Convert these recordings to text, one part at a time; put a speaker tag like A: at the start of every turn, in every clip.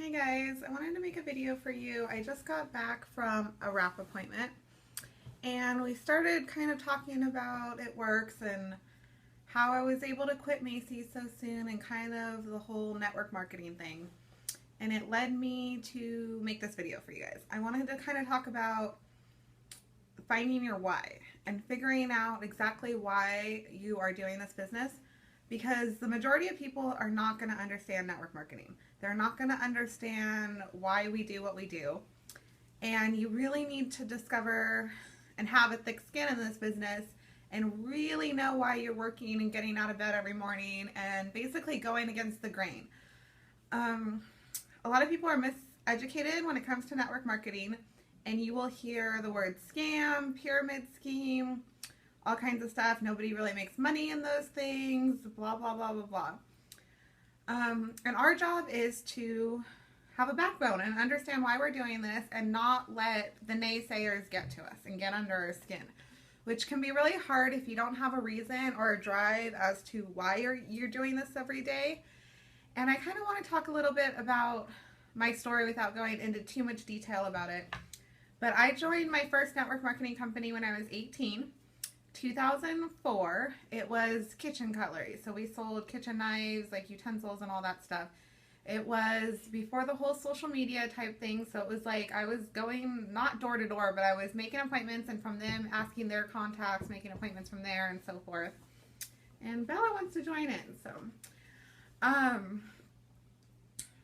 A: Hey guys, I wanted to make a video for you. I just got back from a wrap appointment and we started kind of talking about it works and how I was able to quit Macy's so soon and kind of the whole network marketing thing. And it led me to make this video for you guys. I wanted to kind of talk about finding your why and figuring out exactly why you are doing this business, because the majority of people are not going to understand network marketing. They're not going to understand why we do what we do. And you really need to discover and have a thick skin in this business and really know why you're working and getting out of bed every morning and basically going against the grain. A lot of people are miseducated when it comes to network marketing, and you will hear the word scam, pyramid scheme, all kinds of stuff. Nobody really makes money in those things, blah, blah, blah, blah, blah. And our job is to have a backbone and understand why we're doing this and not let the naysayers get to us and get under our skin, which can be really hard if you don't have a reason or a drive as to why you're doing this every day. And I kind of want to talk a little bit about my story without going into too much detail about it. But I joined my first network marketing company when I was 18. 2004. It was kitchen cutlery, so we sold kitchen knives, like utensils and all that stuff. It was before the whole social media type thing, so it was like I was going not door to door, but I was making appointments and from them asking their contacts, making appointments from there and so forth. And Bella wants to join in, so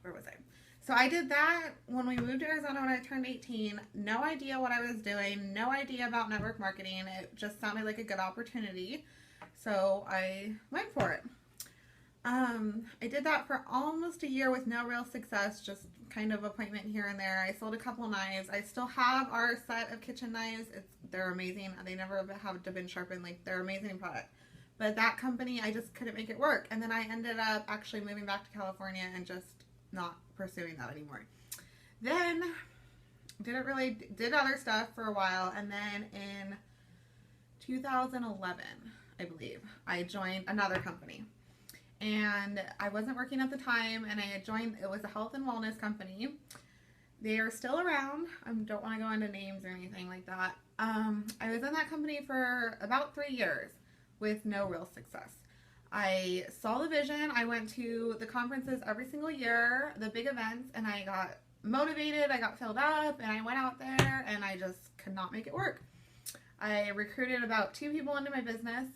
A: where was I? So I did that when we moved to Arizona when I turned 18. No idea what I was doing. No idea about network marketing. It just sounded like a good opportunity. So I went for it. I did that for almost a year with no real success, just kind of appointment here and there. I sold a couple knives. I still have our set of kitchen knives. They're amazing. They never have been sharpened. Like, they're amazing product. But that company, I just couldn't make it work. And then I ended up actually moving back to California and just not pursuing that anymore. Then did other stuff for a while, and then in 2011, I believe, I joined another company. And I wasn't working at the time, and I had joined, it was a health and wellness company. They are still around. I don't want to go into names or anything like that. I was in that company for about 3 years with no real success. I saw the vision. I went to the conferences every single year, the big events, and I got motivated, I got filled up, and I went out there and I just could not make it work. I recruited about 2 people into my business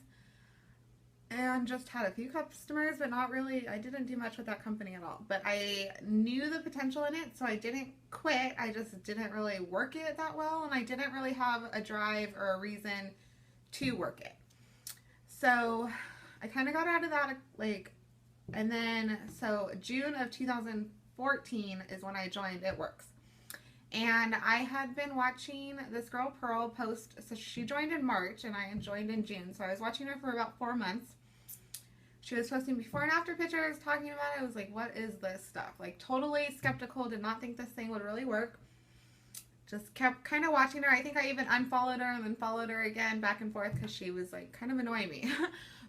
A: and just had a few customers, but not really, I didn't do much with that company at all. But I knew the potential in it, so I didn't quit. I just didn't really work it that well, and I didn't really have a drive or a reason to work it. So I kind of got out of that, and then, so June of 2014 is when I joined It Works. And I had been watching this girl, Pearl, post, so she joined in March, and I joined in June, so I was watching her for about 4 months. She was posting before and after pictures, talking about it. I was like, what is this stuff? Like, totally skeptical, did not think this thing would really work. Just kept kind of watching her. I think I even unfollowed her and then followed her again, back and forth, because she was, like, kind of annoying me.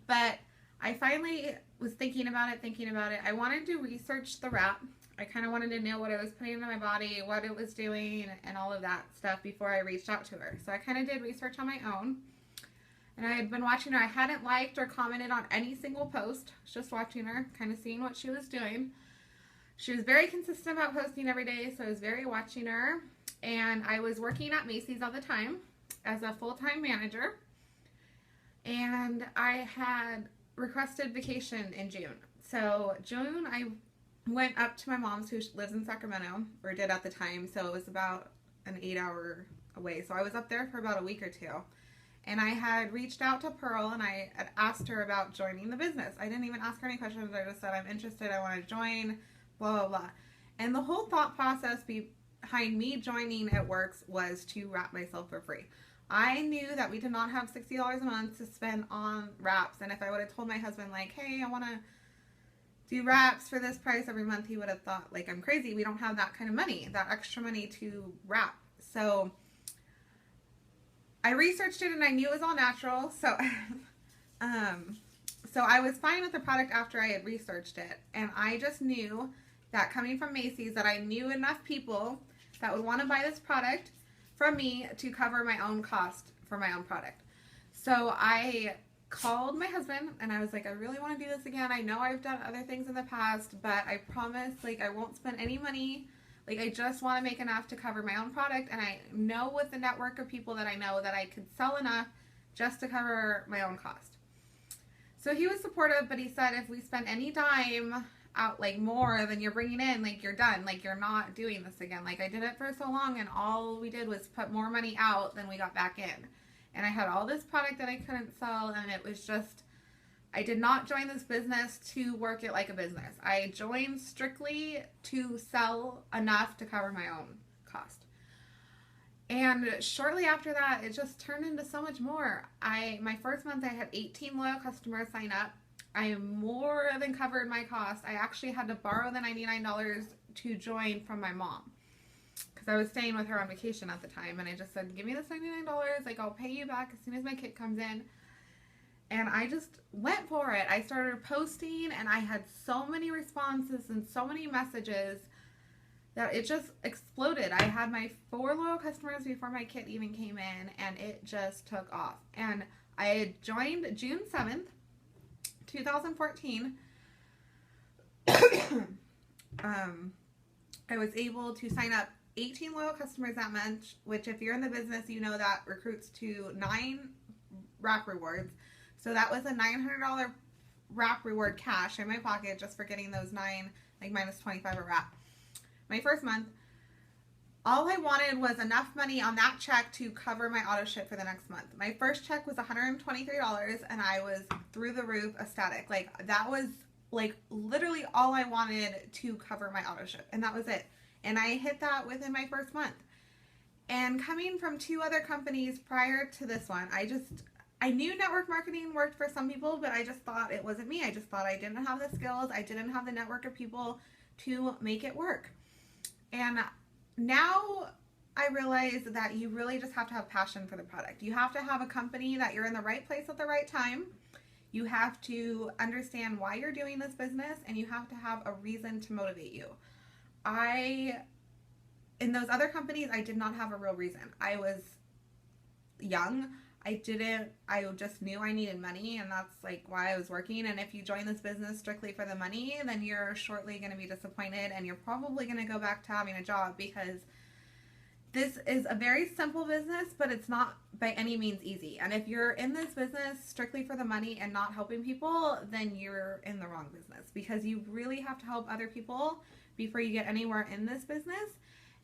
A: But I finally was thinking about it. I wanted to research the wrap. I kind of wanted to know what I was putting into my body, what it was doing, and all of that stuff before I reached out to her. So I kind of did research on my own. And I had been watching her. I hadn't liked or commented on any single post. I was just watching her, kind of seeing what she was doing. She was very consistent about posting every day, so I was very watching her. And I was working at Macy's at the time as a full-time manager. And I had requested vacation in June. So June, I went up to my mom's, who lives in Sacramento, or did at the time, so it was about an 8-hour away. So I was up there for about a week or 2. And I had reached out to Pearl, and I had asked her about joining the business. I didn't even ask her any questions. I just said, I'm interested, I want to join, blah, blah, blah. And the whole thought process behind me joining It Works was to wrap myself for free. I knew that we did not have $60 a month to spend on wraps, and if I would have told my husband, like, hey, I want to do wraps for this price every month, he would have thought, like, I'm crazy. We don't have that kind of money, that extra money to wrap. So I researched it, and I knew it was all natural, so so I was fine with the product after I had researched it, and I just knew that coming from Macy's that I knew enough people that would want to buy this product from me to cover my own cost for my own product. So I called my husband and I was like, I really want to do this again. I know I've done other things in the past, but I promise, like, I won't spend any money. Like, I just want to make enough to cover my own product, and I know with the network of people that I know that I could sell enough just to cover my own cost. So he was supportive, but he said, if we spend any dime out, like, more than you're bringing in, like, you're done. Like, you're not doing this again. Like, I did it for so long, and all we did was put more money out than we got back in. And I had all this product that I couldn't sell, and it was just, I did not join this business to work it like a business. I joined strictly to sell enough to cover my own cost. And shortly after that, it just turned into so much more. My first month, I had 18 loyal customers sign up. I more than covered my cost. I actually had to borrow the $99 to join from my mom, because I was staying with her on vacation at the time, and I just said, give me this $99, like, I'll pay you back as soon as my kit comes in. And I just went for it. I started posting, and I had so many responses and so many messages that it just exploded. I had my 4 loyal customers before my kit even came in, and it just took off. And I had joined June 7th, 2014. I was able to sign up 18 loyal customers that month, which, if you're in the business, you know that recruits to 9 wrap rewards. So that was a $900 wrap reward cash in my pocket just for getting those 9, like, minus 25 a wrap. My first month, all I wanted was enough money on that check to cover my auto ship for the next month. My first check was $123, and I was through the roof ecstatic. Like, that was, like, literally all I wanted to cover my auto ship, and that was it. And I hit that within my first month. And coming from 2 other companies prior to this one, I knew network marketing worked for some people, but I just thought it wasn't me. I just thought I didn't have the skills. I didn't have the network of people to make it work. And now I realize that you really just have to have passion for the product. You have to have a company that you're in the right place at the right time. You have to understand why you're doing this business, and you have to have a reason to motivate you. In those other companies, I did not have a real reason. I was young. I just knew I needed money, and that's, like, why I was working. And if you join this business strictly for the money, then you're shortly going to be disappointed, and you're probably going to go back to having a job, because this is a very simple business, but it's not by any means easy. And if you're in this business strictly for the money and not helping people, then you're in the wrong business, because you really have to help other people before you get anywhere in this business.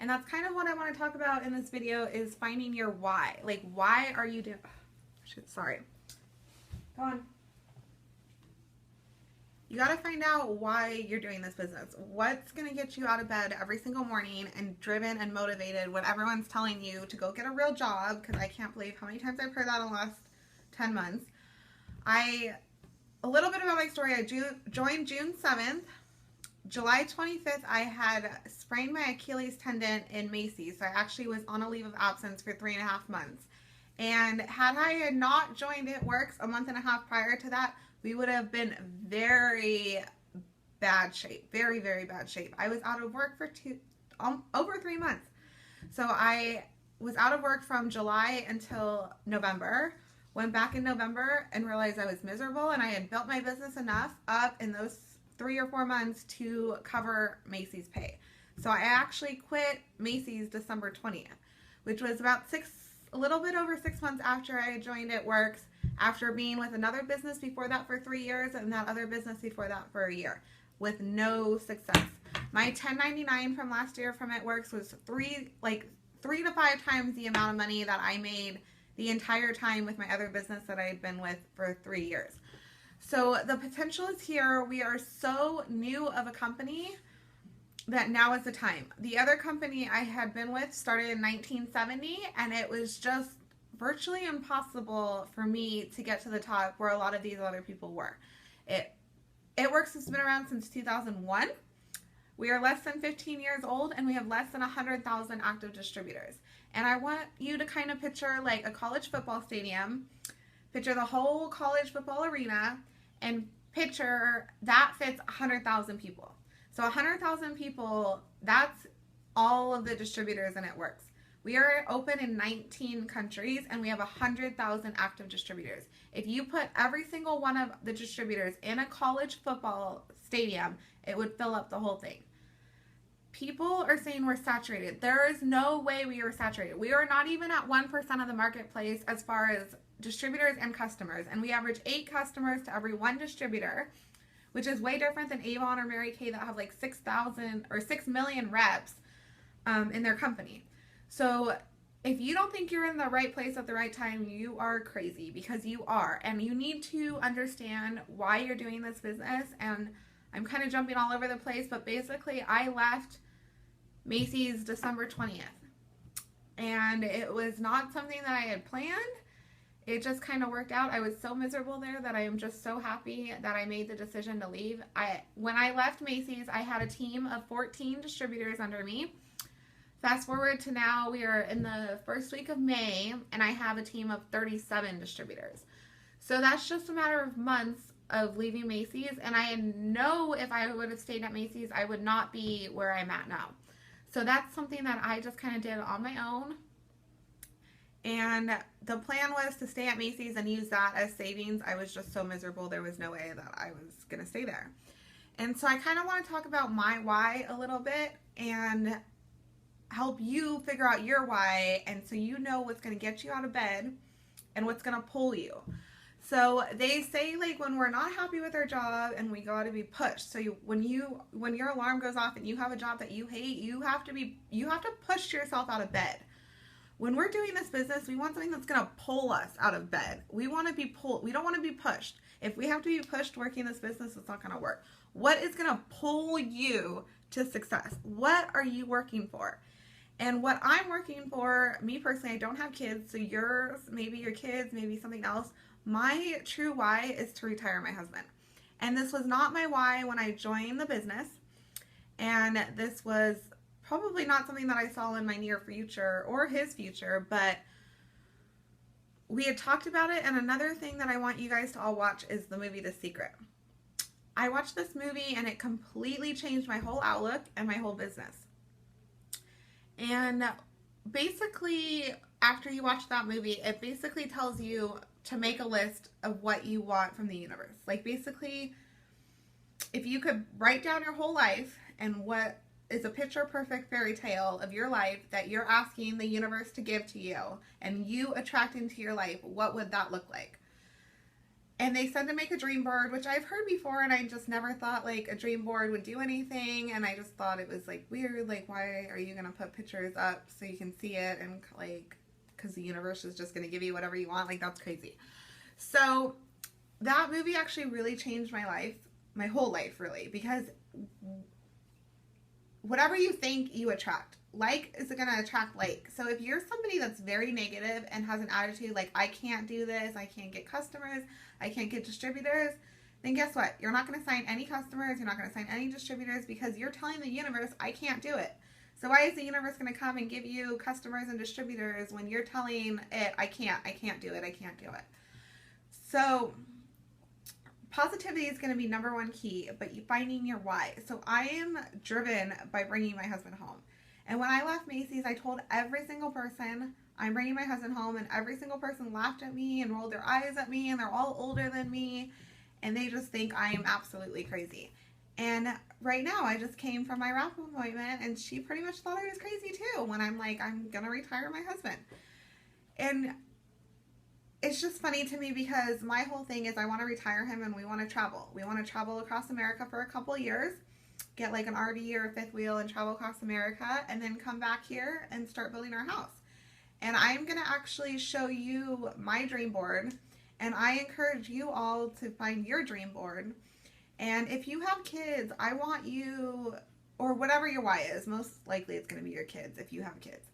A: And that's kind of what I want to talk about in this video, is finding your why. Like, why are you doing... Sorry. Go on. You got to find out why you're doing this business. What's going to get you out of bed every single morning and driven and motivated when everyone's telling you to go get a real job? Because I can't believe how many times I've heard that in the last 10 months. A little bit about my story. I joined June 7th. July 25th, I had sprained my Achilles tendon in Macy's. So I actually was on a leave of absence for 3.5 months. And had I not joined It Works a month and a half prior to that, we would have been very bad shape. Very, very bad shape. I was out of work for over 3 months. So I was out of work from July until November. Went back in November and realized I was miserable, and I had built my business enough up in those 3 or 4 months to cover Macy's pay. So I actually quit Macy's December 20th, which was about a little bit over 6 months after I joined It Works, after being with another business before that for 3 years, and that other business before that for a year, with no success. My 1099 from last year from It Works was 3 to 5 times the amount of money that I made the entire time with my other business that I had been with for 3 years. So the potential is here. We are so new of a company that now is the time. The other company I had been with started in 1970, and it was just virtually impossible for me to get to the top where a lot of these other people were. It Works has been around since 2001. We are less than 15 years old, and we have less than 100,000 active distributors. And I want you to kind of picture like a college football stadium, picture the whole college football arena, and picture that fits 100,000 people. So 100,000 people, that's all of the distributors, and it works. We are open in 19 countries and we have 100,000 active distributors. If you put every single one of the distributors in a college football stadium, it would fill up the whole thing. People are saying we're saturated. There is no way we are saturated. We are not even at 1% of the marketplace as far as distributors and customers. And we average 8 customers to every 1 distributor, which is way different than Avon or Mary Kay that have like 6,000 or 6 million reps in their company. So if you don't think you're in the right place at the right time, you are crazy, because you are. And you need to understand why you're doing this business. And I'm kind of jumping all over the place, but basically I left Macy's December 20th. And it was not something that I had planned. It just kind of worked out. I was so miserable there that I am just so happy that I made the decision to leave. When I left Macy's, I had a team of 14 distributors under me. Fast forward to now, we are in the first week of May, and I have a team of 37 distributors. So that's just a matter of months of leaving Macy's, and I know if I would have stayed at Macy's, I would not be where I'm at now. So that's something that I just kind of did on my own. And the plan was to stay at Macy's and use that as savings. I was just so miserable. There was no way that I was going to stay there. And so I kind of want to talk about my why a little bit and help you figure out your why, and so you know what's going to get you out of bed and what's going to pull you. So they say, like, when we're not happy with our job and we got to be pushed. So when your alarm goes off and you have a job that you hate, you have to push yourself out of bed. When we're doing this business, we want something that's going to pull us out of bed. We want to be pulled. We don't want to be pushed. If we have to be pushed working this business, it's not going to work. What is going to pull you to success? What are you working for? And what I'm working for, me personally, I don't have kids, so yours, maybe your kids, maybe something else. My true why is to retire my husband. And this was not my why when I joined the business. And this was probably not something that I saw in my near future or his future, but we had talked about it. And another thing that I want you guys to all watch is the movie The Secret. I watched this movie and it completely changed my whole outlook and my whole business. And basically, after you watch that movie, it basically tells you to make a list of what you want from the universe. Like, basically, if you could write down your whole life and what is a picture perfect fairy tale of your life that you're asking the universe to give to you and you attract into your life, what would that look like? And they said to make a dream board, which I've heard before, and I just never thought like a dream board would do anything. And I just thought it was like weird. Like, why are you going to put pictures up so you can see it? And like, because the universe is just going to give you whatever you want. Like, that's crazy. So that movie actually really changed my life, my whole life really, because whatever you think, you attract. Like is going to attract like. So if you're somebody that's very negative and has an attitude like, I can't do this, I can't get customers, I can't get distributors, then guess what? You're not going to sign any customers, you're not going to sign any distributors, because you're telling the universe, I can't do it. So why is the universe going to come and give you customers and distributors when you're telling it, I can't do it, I can't do it. So positivity is going to be number one key, but finding your why. So I am driven by bringing my husband home. And when I left Macy's, I told every single person, I'm bringing my husband home, and every single person laughed at me and rolled their eyes at me, and they're all older than me, and they just think I am absolutely crazy. And right now, I just came from my wrap appointment, and she pretty much thought I was crazy too when I'm like, I'm going to retire my husband. And it's just funny to me because my whole thing is I want to retire him and we want to travel. We want to travel across America for a couple of years, get like an RV or a fifth wheel and travel across America, and then come back here and start building our house. And I'm going to actually show you my dream board, and I encourage you all to find your dream board. And if you have kids, I want you, or whatever your why is, most likely it's going to be your kids if you have kids.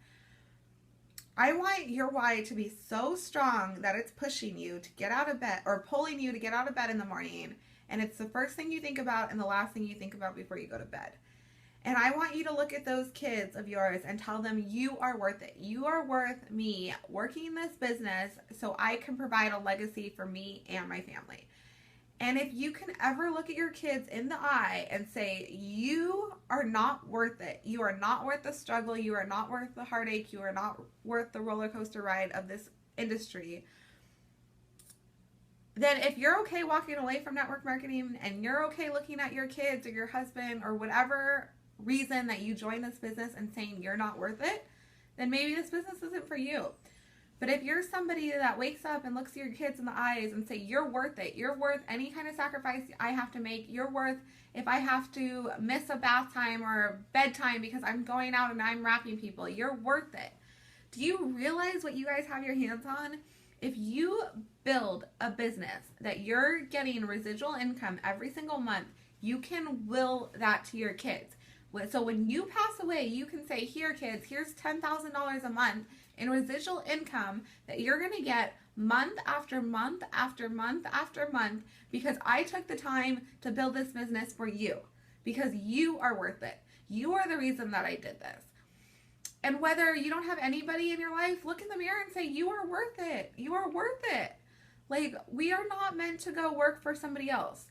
A: I want your why to be so strong that it's pushing you to get out of bed, or pulling you to get out of bed in the morning, and it's the first thing you think about and the last thing you think about before you go to bed. And I want you to look at those kids of yours and tell them you are worth it. You are worth me working this business so I can provide a legacy for me and my family. And if you can ever look at your kids in the eye and say, you are not worth it, you are not worth the struggle, you are not worth the heartache, you are not worth the roller coaster ride of this industry, then if you're okay walking away from network marketing and you're okay looking at your kids or your husband or whatever reason that you joined this business and saying you're not worth it, then maybe this business isn't for you. But if you're somebody that wakes up and looks at your kids in the eyes and say, you're worth it, you're worth any kind of sacrifice I have to make, you're worth if I have to miss a bath time or bedtime because I'm going out and I'm wrapping people, you're worth it. Do you realize what you guys have your hands on? If you build a business that you're getting residual income every single month, you can will that to your kids. So when you pass away, you can say, here kids, here's $10,000 a month in residual income that you're going to get month after month after month after month because I took the time to build this business for you, because you are worth it. You are the reason that I did this. And whether you don't have anybody in your life, look in the mirror and say, you are worth it. You are worth it. Like, we are not meant to go work for somebody else.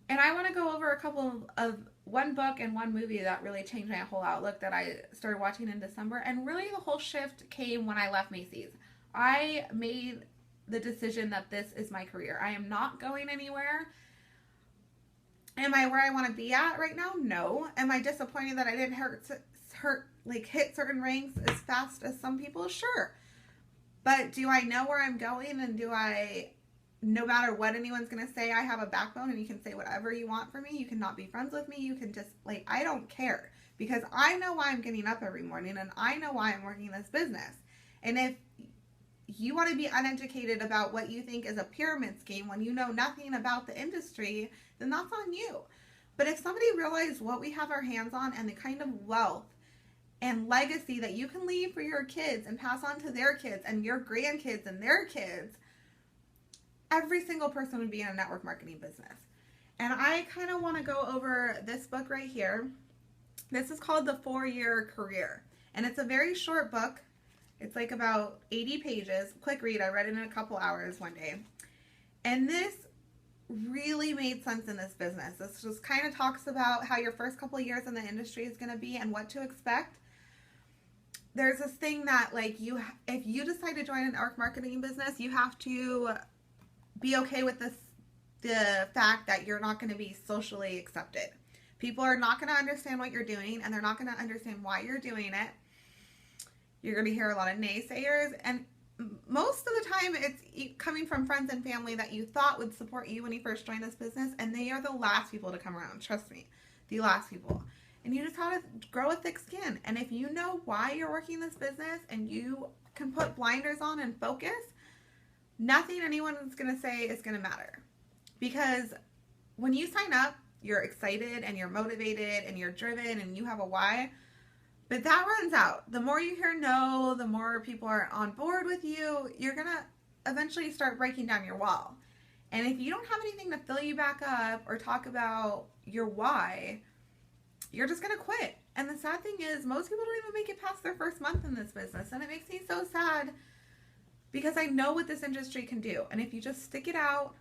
A: And I want to go over a couple of one book and one movie that really changed my whole outlook that I started watching in December. And really the whole shift came when I left Macy's. I made the decision that this is my career. I am not going anywhere. Am I where I want to be at right now? No. Am I disappointed that I didn't hit certain ranks as fast as some people? Sure. But do I know where I'm going, and do I, no matter what anyone's going to say, I have a backbone and you can say whatever you want for me. You cannot be friends with me. You can just, I don't care, because I know why I'm getting up every morning and I know why I'm working this business. And if you want to be uneducated about what you think is a pyramid scheme when you know nothing about the industry, then that's on you. But if somebody realized what we have our hands on and the kind of wealth and legacy that you can leave for your kids and pass on to their kids and your grandkids and their kids, every single person would be in a network marketing business. And I kind of want to go over this book right here. This is called The 4-Year Career. And it's a very short book. It's like about 80 pages. Quick read. I read it in a couple hours one day. And this really made sense in this business. This just kind of talks about how your first couple of years in the industry is going to be and what to expect. There's this thing that, if you decide to join a network marketing business, you have to be okay with the fact that you're not going to be socially accepted. People are not going to understand what you're doing, and they're not going to understand why you're doing it. You're going to hear a lot of naysayers, and most of the time it's coming from friends and family that you thought would support you when you first joined this business, and they are the last people to come around. Trust me, the last people. And you just have to grow a thick skin. And if you know why you're working this business and you can put blinders on and focus, nothing anyone is going to say is going to matter. Because when you sign up, you're excited and you're motivated and you're driven and you have a why. But that runs out. The more you hear no, the more people are on board with you, you're going to eventually start breaking down your wall. And if you don't have anything to fill you back up or talk about your why, you're just going to quit. And the sad thing is, most people don't even make it past their first month in this business. And it makes me so sad, because I know what this industry can do. And if you just stick it out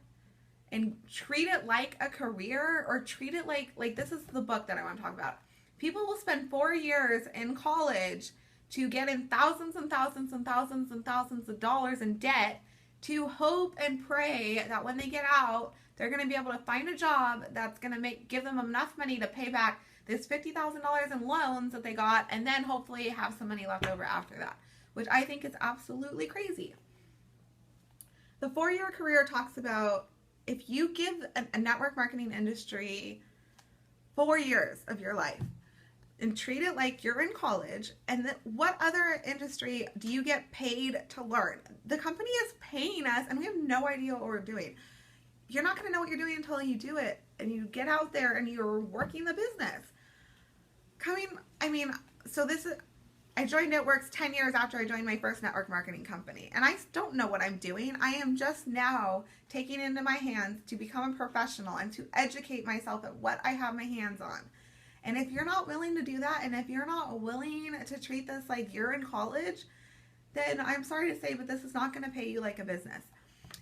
A: and treat it like a career, or treat it like this is the book that I want to talk about. People will spend 4 years in college to get in thousands and thousands and thousands and thousands of dollars in debt to hope and pray that when they get out, they're going to be able to find a job that's going to give them enough money to pay back this $50,000 in loans that they got, and then hopefully have some money left over after that, which I think is absolutely crazy. The 4-Year Career talks about, if you give a network marketing industry 4 years of your life and treat it like you're in college, and what other industry do you get paid to learn? The company is paying us and we have no idea what we're doing. You're not going to know what you're doing until you do it and you get out there and you're working the business. I joined Networks 10 years after I joined my first network marketing company, and I don't know what I'm doing. I am just now taking it into my hands to become a professional and to educate myself at what I have my hands on. And if you're not willing to do that, and if you're not willing to treat this like you're in college, then I'm sorry to say, but this is not going to pay you like a business.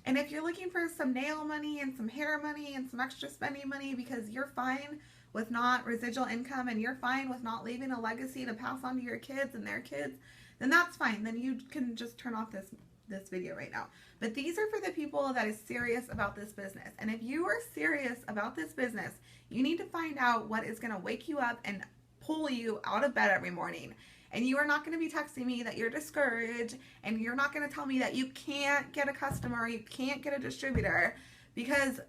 A: And if you're looking for some nail money and some hair money and some extra spending money because you're fine with not residual income and you're fine with not leaving a legacy to pass on to your kids and their kids, then that's fine. Then you can just turn off this video right now. But these are for the people that is serious about this business. And if you are serious about this business, you need to find out what is going to wake you up and pull you out of bed every morning. And you are not going to be texting me that you're discouraged, and you're not going to tell me that you can't get a customer, you can't get a distributor, because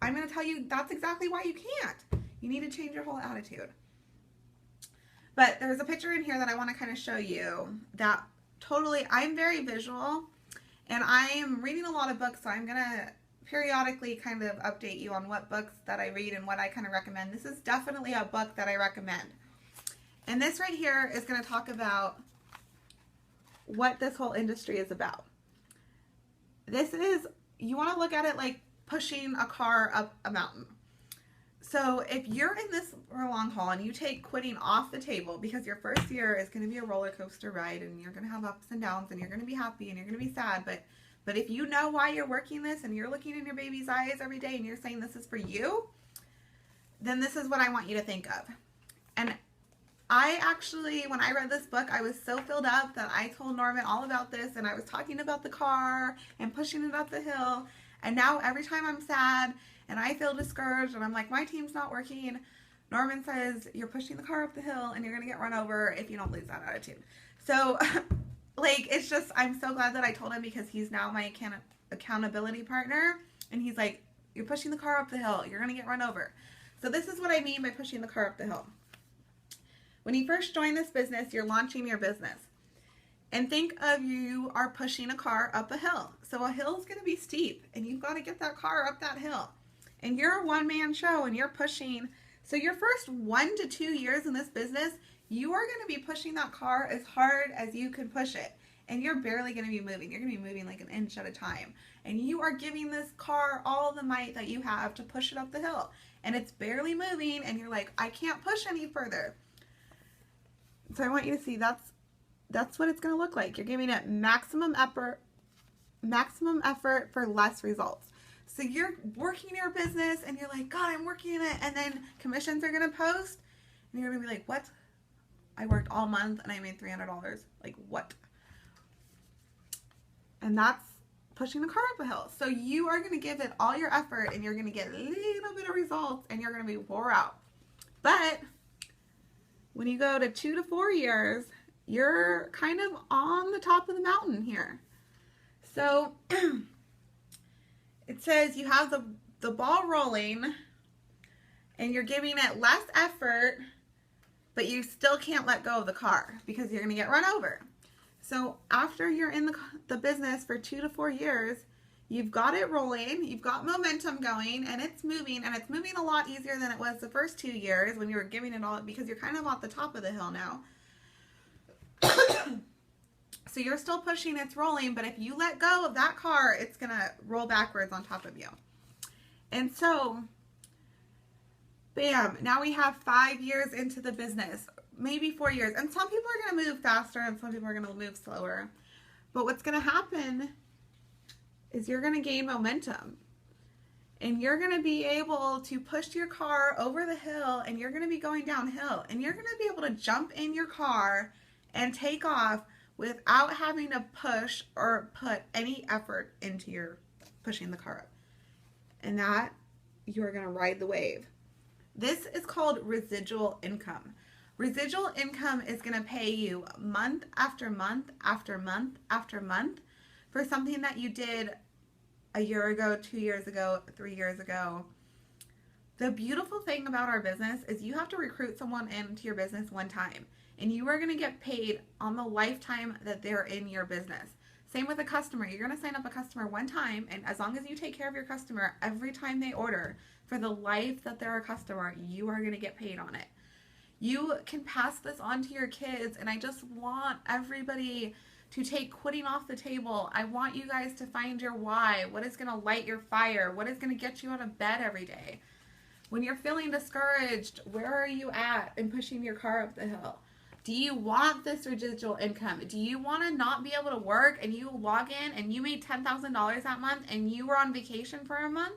A: I'm going to tell you that's exactly why you can't. You need to change your whole attitude. But there's a picture in here that I want to kind of show you that totally, I'm very visual, and I am reading a lot of books, so I'm going to periodically kind of update you on what books that I read and what I kind of recommend. This is definitely a book that I recommend. And this right here is going to talk about what this whole industry is about. This is, you want to look at it like pushing a car up a mountain. So if you're in this for a long haul and you take quitting off the table, because your first year is going to be a roller coaster ride and you're going to have ups and downs and you're going to be happy and you're going to be sad, but if you know why you're working this and you're looking in your baby's eyes every day and you're saying this is for you, then this is what I want you to think of. And I actually, when I read this book, I was so filled up that I told Norman all about this, and I was talking about the car and pushing it up the hill. And now every time I'm sad and I feel discouraged and I'm like, my team's not working, Norman says, you're pushing the car up the hill and you're going to get run over if you don't lose that attitude. So, like, it's just, I'm so glad that I told him, because he's now my accountability partner. And he's like, you're pushing the car up the hill, you're going to get run over. So this is what I mean by pushing the car up the hill. When you first join this business, you're launching your business. And think of, you are pushing a car up a hill. So a hill is going to be steep, and you've got to get that car up that hill. And you're a one-man show, and you're pushing. So your first 1 to 2 years in this business, you are going to be pushing that car as hard as you can push it. And you're barely going to be moving. You're going to be moving like an inch at a time. And you are giving this car all the might that you have to push it up the hill. And it's barely moving, and you're like, I can't push any further. So I want you to see that's what it's going to look like. You're giving it maximum effort for less results. So you're working your business and you're like, God, I'm working in it. And then commissions are going to post and you're going to be like, what? I worked all month and I made $300. Like, what? And that's pushing the car up a hill. So you are going to give it all your effort and you're going to get a little bit of results and you're going to be wore out. But when you go to 2 to 4 years, you're kind of on the top of the mountain here. So it says you have the ball rolling and you're giving it less effort, but you still can't let go of the car because you're going to get run over. So after you're in the business for 2 to 4 years, you've got it rolling, you've got momentum going, and it's moving a lot easier than it was the first 2 years when you were giving it all, because you're kind of at the top of the hill now. So you're still pushing, it's rolling, but if you let go of that car, it's going to roll backwards on top of you. And so, bam, now we have 5 years into the business, maybe 4 years. And some people are going to move faster and some people are going to move slower. But what's going to happen is you're going to gain momentum. And you're going to be able to push your car over the hill, and you're going to be going downhill. And you're going to be able to jump in your car and take off without having to push or put any effort into your pushing the car up. And that, you're going to ride the wave. This is called residual income. Residual income is going to pay you month after month after month after month for something that you did a year ago, 2 years ago, 3 years ago. The beautiful thing about our business is you have to recruit someone into your business one time, and you are going to get paid on the lifetime that they're in your business. Same with a customer. You're going to sign up a customer one time, and as long as you take care of your customer every time they order, for the life that they're a customer, you are going to get paid on it. You can pass this on to your kids, and I just want everybody to take quitting off the table. I want you guys to find your why. What is going to light your fire? What is going to get you out of bed every day? When you're feeling discouraged, where are you at in pushing your car up the hill? Do you want this residual income? Do you want to not be able to work and you log in and you made $10,000 that month and you were on vacation for a month?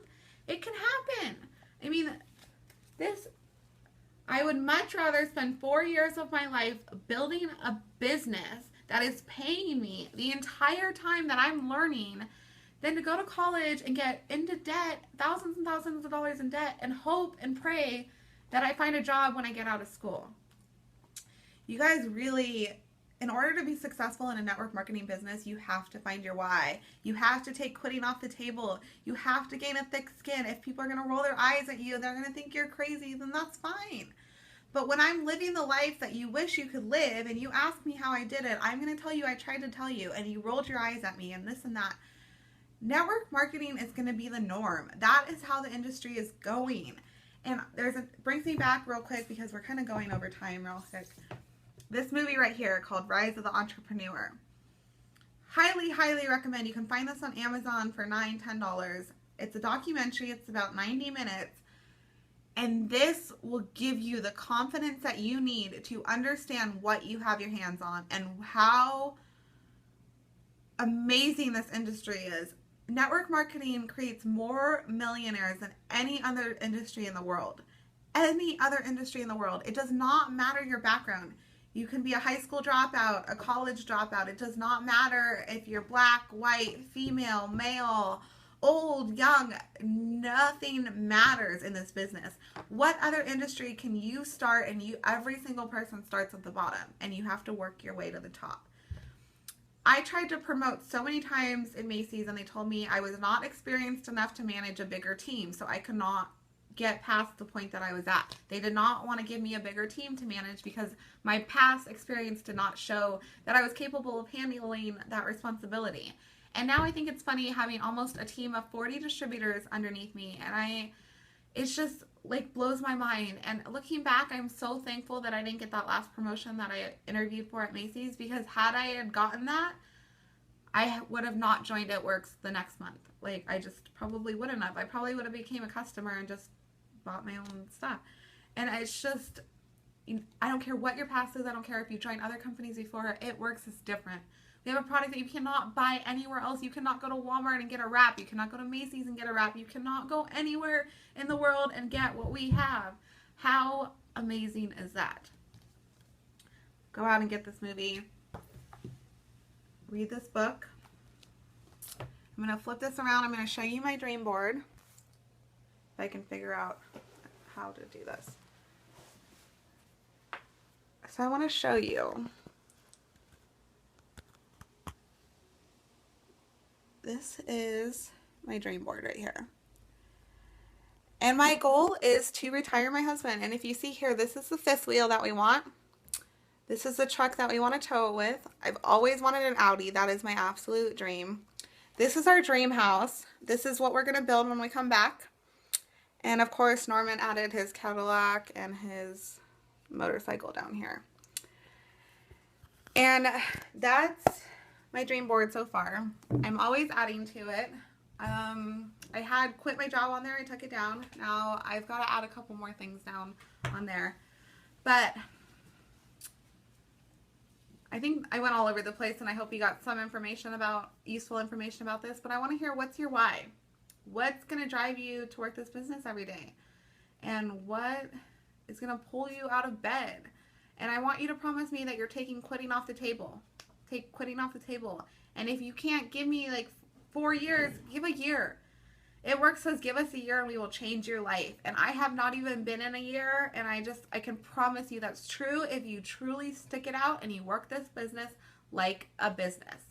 A: It can happen. I mean, I would much rather spend 4 years of my life building a business that is paying me the entire time that I'm learning than to go to college and get into debt, thousands and thousands of dollars in debt, and hope and pray that I find a job when I get out of school. You guys really, in order to be successful in a network marketing business, you have to find your why. You have to take quitting off the table. You have to gain a thick skin. If people are going to roll their eyes at you, they're going to think you're crazy, then that's fine. But when I'm living the life that you wish you could live and you ask me how I did it, I'm going to tell you I tried to tell you and you rolled your eyes at me and this and that. Network marketing is going to be the norm. That is how the industry is going. And brings me back real quick because we're kind of going over time real quick. This movie right here called Rise of the Entrepreneur. Highly, highly recommend. You can find this on Amazon for $9, $10. It's a documentary. It's about 90 minutes. And this will give you the confidence that you need to understand what you have your hands on and how amazing this industry is. Network marketing creates more millionaires than any other industry in the world. Any other industry in the world. It does not matter your background. You can be a high school dropout, a college dropout. It does not matter if you're black, white, female, male, old, young. Nothing matters in this business. What other industry can you start and every single person starts at the bottom and you have to work your way to the top? I tried to promote so many times in Macy's and they told me I was not experienced enough to manage a bigger team, so I could not get past the point that I was at. They did not want to give me a bigger team to manage because my past experience did not show that I was capable of handling that responsibility. And now I think it's funny having almost a team of 40 distributors underneath me, and it's just like blows my mind. And looking back, I'm so thankful that I didn't get that last promotion that I interviewed for at Macy's, because had I had gotten that, I would have not joined It Works the next month. Like, I just probably wouldn't have. I probably would have became a customer and just bought my own stuff. And it's just, I don't care what your past is. I don't care if you joined other companies before. It Works is different. We have a product that you cannot buy anywhere else. You cannot go to Walmart and get a wrap. You cannot go to Macy's and get a wrap. You cannot go anywhere in the world and get what we have. How amazing is that? Go out and get this movie. Read this book. I'm going to flip this around. I'm going to show you my dream board. If I can figure out how to do this. So I want to show you. This is my dream board right here. And my goal is to retire my husband. And if you see here, this is the fifth wheel that we want. This is the truck that we want to tow it with. I've always wanted an Audi. That is my absolute dream. This is our dream house. This is what we're going to build when we come back. And of course, Norman added his Cadillac and his motorcycle down here. And that's my dream board so far. I'm always adding to it. I had quit my job on there. I took it down. Now I've got to add a couple more things down on there. But I think I went all over the place, and I hope you got some useful information about this. But I want to hear, what's your why? What's going to drive you to work this business every day? And what is going to pull you out of bed? And I want you to promise me that you're taking quitting off the table. Take quitting off the table. And if you can't give me like 4 years, give a year. It Works says give us a year and we will change your life. And I have not even been in a year, and I can promise you that's true if you truly stick it out and you work this business like a business.